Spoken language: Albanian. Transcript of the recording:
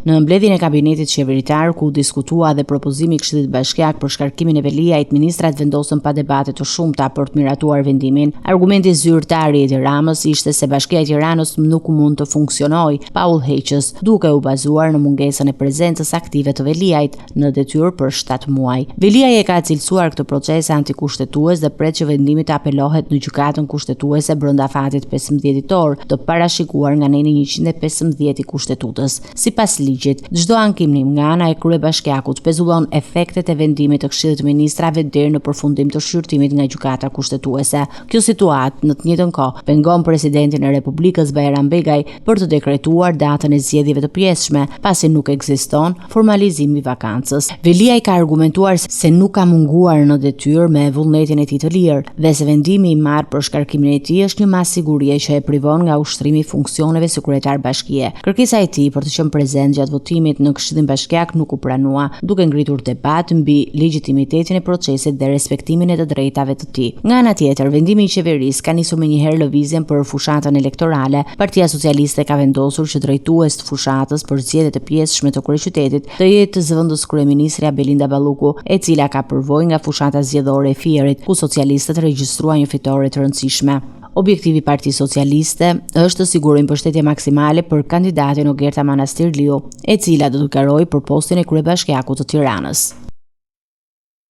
Në mbledhjen e kabinetit qeveritar ku diskutua dhe propozimi i Këshillit Bashkiak për shkarkimin e Veliajt, ministrat vendosën pa debate të shumta për të miratuar vendimin. Argumenti zyrtar i Edi Ramës ishte se Bashkia e Tiranës nuk mund të funksionojë pa udhëheqës, duke u bazuar në mungesën e prezencës aktive të Veliajt në detyrë për 7 muaj. Veliaj e ka cilësuar këtë proces antikushtetues dhe pret që vendimi të apelohet në gjykatën kushtetuese brenda fatit 15 ditor, të parashikuar nga neni 115 i kushtetutës. Sipas ligjit, çdo ankimim nga ana e kryebashkiakut pezullon efektet e vendimit të Këshillit të Ministrave deri në përfundim të shqyrtimit nga gjykata kushtetuese. Kjo situatë në të njëjtën kohë pengon presidentin e Republikës Bajram Begaj për të dekretuar datën e zgjedhjeve të pjesshme, pasi nuk ekziston formalizimi i vakancës. Veliaj ka argumentuar se nuk ka munguar në detyrë me vullnetin e tij të lirë dhe se vendimi i marrë për shkarkimin e tij është një masë sigurie që e privon nga ushtrimi i funksioneve si kryetar bashkie. Kërkesa e tij për të qenë prezent gjatë votimit në Këshillin Bashkiak nuk u pranua, duke ngritur debat mbi legjitimitetin e procesit dhe respektimin e të drejtave të tij. Nga ana tjetër, vendimi i qeverisë ka nisur menjëherë lëvizjen për fushatën elektorale. Partia Socialiste ka vendosur që drejtues të fushatës për zgjedhjet e pjesshme të kryeqytetit të jetë zëvendës kryeministrja Belinda Balluku, e cila ka përvojë nga fushata zgjedhore e Fierit, ku socialistët regjistruan një fitore të rëndësishme. Objektivi i Partisë Socialiste është të sigurojë mbështetje maksimale për kandidatin Ogerta Manastirliu, e cila do të garojë për postin e kryebashkiakut të Tiranës.